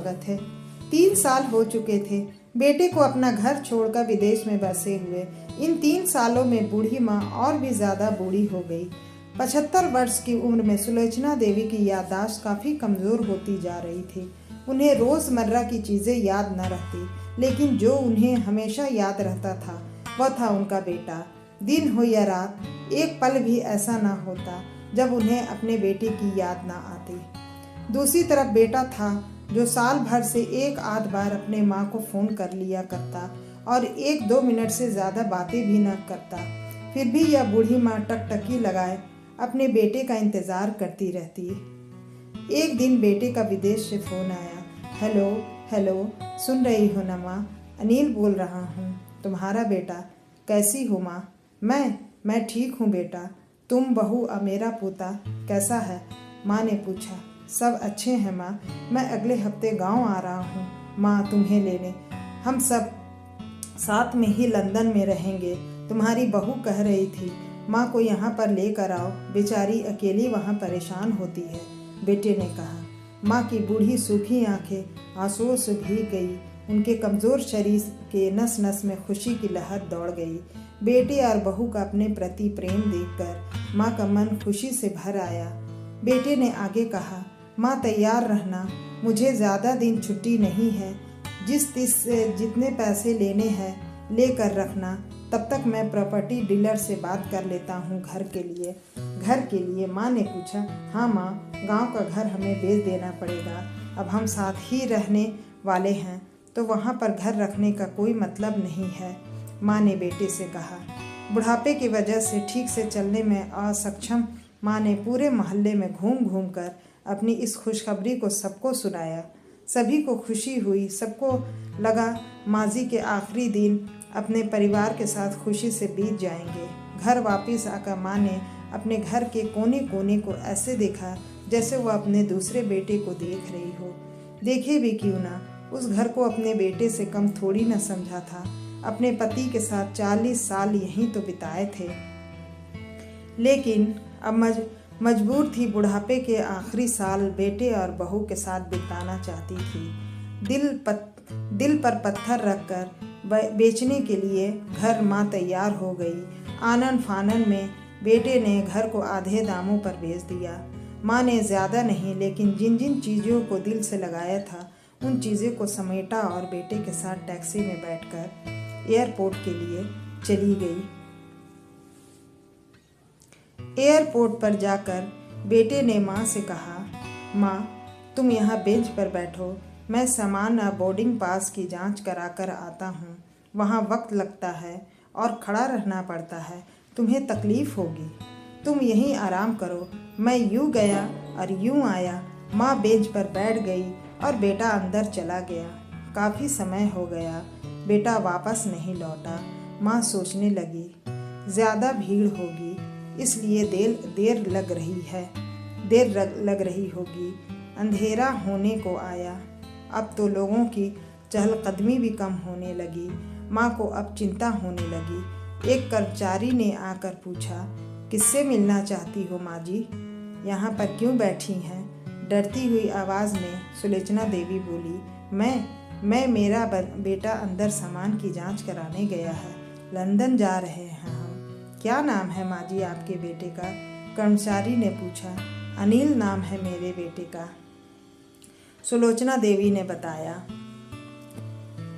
स्वागत है। 3 साल हो चुके थे बेटे को अपना घर छोड़कर विदेश में बसे हुए। इन 3 सालों में बूढ़ी माँ और भी ज्यादा बूढ़ी हो गई। 75 वर्ष की उम्र में सुलोचना देवी की याददाश्त काफी कमजोर होती जा रही थी। उन्हें रोजमर्रा की चीजें याद न रहती, लेकिन जो उन्हें हमेशा याद रहता था वह था उनका बेटा। दिन हो या रात, एक पल भी ऐसा ना होता जब उन्हें अपने बेटे की याद ना आती। दूसरी तरफ बेटा था जो साल भर से एक आध बार अपने माँ को फ़ोन कर लिया करता और 1-2 मिनट से ज़्यादा बातें भी न करता। फिर भी यह बूढ़ी माँ टकटकी लगाए अपने बेटे का इंतज़ार करती रहती। एक दिन बेटे का विदेश से फ़ोन आया। हेलो हेलो, सुन रही हो ना माँ? अनिल बोल रहा हूँ, तुम्हारा बेटा। कैसी हो माँ? मैं ठीक हूँ बेटा। तुम बहू और मेरा पोता कैसा है? माँ ने पूछा। सब अच्छे हैं माँ, मैं अगले हफ्ते गांव आ रहा हूँ माँ तुम्हें लेने। हम सब साथ में ही लंदन में रहेंगे। तुम्हारी बहू कह रही थी माँ को यहाँ पर लेकर आओ, बेचारी अकेली वहाँ परेशान होती है, बेटे ने कहा। माँ की बूढ़ी सूखी आंखें आंसुओं से भीग गई। उनके कमज़ोर शरीर के नस नस में खुशी की लहर दौड़ गई। बेटे और बहू का अपने प्रति प्रेम देखकर माँ का मन खुशी से भर आया। बेटे ने आगे कहा, माँ तैयार रहना, मुझे ज़्यादा दिन छुट्टी नहीं है। जितने पैसे लेने हैं लेकर रखना। तब तक मैं प्रॉपर्टी डीलर से बात कर लेता हूँ घर के लिए। माँ ने पूछा। हाँ माँ, गांव का घर हमें बेच देना पड़ेगा। अब हम साथ ही रहने वाले हैं तो वहाँ पर घर रखने का कोई मतलब नहीं है, माँ ने बेटे से कहा। बुढ़ापे की वजह से ठीक से चलने में असक्षम माँ ने पूरे मोहल्ले में घूम घूम कर अपनी इस खुशखबरी को सबको सुनाया। सभी को खुशी हुई। सबको लगा माजी के आखिरी दिन अपने परिवार के साथ खुशी से बीत जाएंगे। घर वापस आकर माँ ने अपने घर के कोने कोने को ऐसे देखा जैसे वह अपने दूसरे बेटे को देख रही हो। देखे भी क्यों ना, उस घर को अपने बेटे से कम थोड़ी न समझा था। अपने पति के साथ 40 साल यहीं तो बिताए थे, लेकिन अब मजबूर थी बुढ़ापे के आखिरी साल बेटे और बहू के साथ बिताना चाहती थी। दिल पर पत्थर रखकर बेचने के लिए घर माँ तैयार हो गई। आनन फानन में बेटे ने घर को आधे दामों पर बेच दिया। माँ ने ज़्यादा नहीं, लेकिन जिन जिन चीज़ों को दिल से लगाया था उन चीज़ों को समेटा और बेटे के साथ टैक्सी में बैठकर एयरपोर्ट के लिए चली गई। एयरपोर्ट पर जाकर बेटे ने माँ से कहा, माँ तुम यहाँ बेंच पर बैठो, मैं सामान और बोर्डिंग पास की जांच कराकर आता हूँ। वहाँ वक्त लगता है और खड़ा रहना पड़ता है, तुम्हें तकलीफ़ होगी। तुम यहीं आराम करो। मैं यूँ गया और यूँ आया। माँ बेंच पर बैठ गई और बेटा अंदर चला गया। काफ़ी समय हो गया, बेटा वापस नहीं लौटा। माँ सोचने लगी, ज़्यादा भीड़ होगी इसलिए देर लग रही होगी। अंधेरा होने को आया। अब तो लोगों की चहलकदमी भी कम होने लगी। माँ को अब चिंता होने लगी। एक कर्मचारी ने आकर पूछा, किससे मिलना चाहती हो माँ जी? यहाँ पर क्यों बैठी हैं? डरती हुई आवाज़ में सुलोचना देवी बोली, मैं मेरा बेटा अंदर सामान की जांच कराने गया है। लंदन जा रहे हैं हम। क्या नाम है माँ जी आपके बेटे का? कर्मचारी ने पूछा। अनिल नाम है मेरे बेटे का, सुलोचना देवी ने बताया।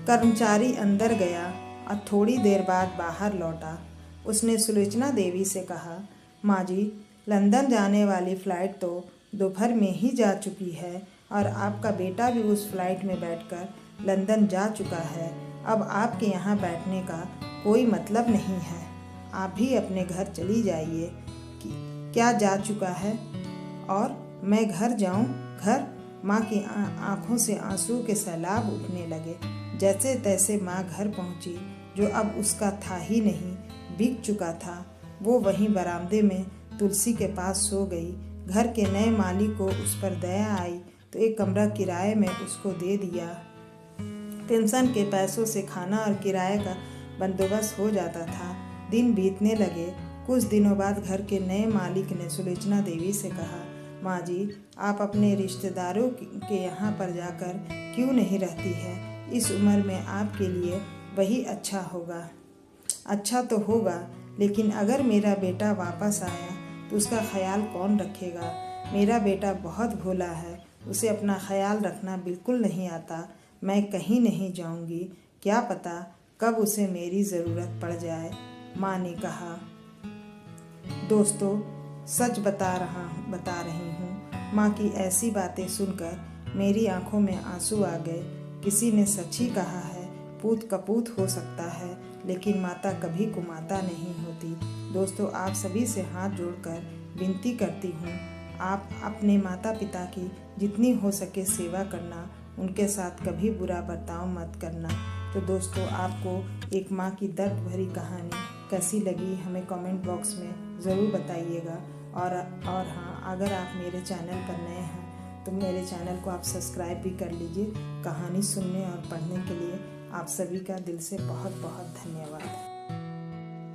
कर्मचारी अंदर गया और थोड़ी देर बाद बाहर लौटा। उसने सुलोचना देवी से कहा, माँ जी लंदन जाने वाली फ़्लाइट तो दोपहर में ही जा चुकी है और आपका बेटा भी उस फ्लाइट में बैठकर लंदन जा चुका है। अब आपके यहाँ बैठने का कोई मतलब नहीं है। आप भी अपने घर चली जाइए। क्या जा चुका है और मैं घर जाऊँ? घर? माँ की आंखों से आंसू के सैलाब उठने लगे। जैसे तैसे माँ घर पहुँची, जो अब उसका था ही नहीं, बिक चुका था। वो वहीं बरामदे में तुलसी के पास सो गई। घर के नए मालिक को उस पर दया आई तो एक कमरा किराए में उसको दे दिया। पेंशन के पैसों से खाना और किराए का बंदोबस्त हो जाता था। दिन बीतने लगे। कुछ दिनों बाद घर के नए मालिक ने सुलोचना देवी से कहा, माँ जी, आप अपने रिश्तेदारों के यहाँ पर जाकर क्यों नहीं रहती है? इस उम्र में आपके लिए वही अच्छा होगा। अच्छा तो होगा, लेकिन अगर मेरा बेटा वापस आया तो उसका ख्याल कौन रखेगा? मेरा बेटा बहुत भोला है, उसे अपना ख्याल रखना बिल्कुल नहीं आता। मैं कहीं नहीं जाऊंगी, क्या पता कब उसे मेरी ज़रूरत पड़ जाए, माँ ने कहा। दोस्तों, सच बता रही हूँ, माँ की ऐसी बातें सुनकर मेरी आंखों में आंसू आ गए। किसी ने सच ही कहा है, पूत कपूत हो सकता है, लेकिन माता कभी कुमाता नहीं होती। दोस्तों, आप सभी से हाथ जोड़कर विनती करती हूँ, आप अपने माता पिता की जितनी हो सके सेवा करना, उनके साथ कभी बुरा बर्ताव मत करना। तो दोस्तों, आपको एक माँ की दर्द भरी कहानी कैसी लगी हमें कमेंट बॉक्स में ज़रूर बताइएगा। और हाँ, अगर आप मेरे चैनल पर नए हैं तो मेरे चैनल को आप सब्सक्राइब भी कर लीजिए। कहानी सुनने और पढ़ने के लिए आप सभी का दिल से बहुत बहुत धन्यवाद।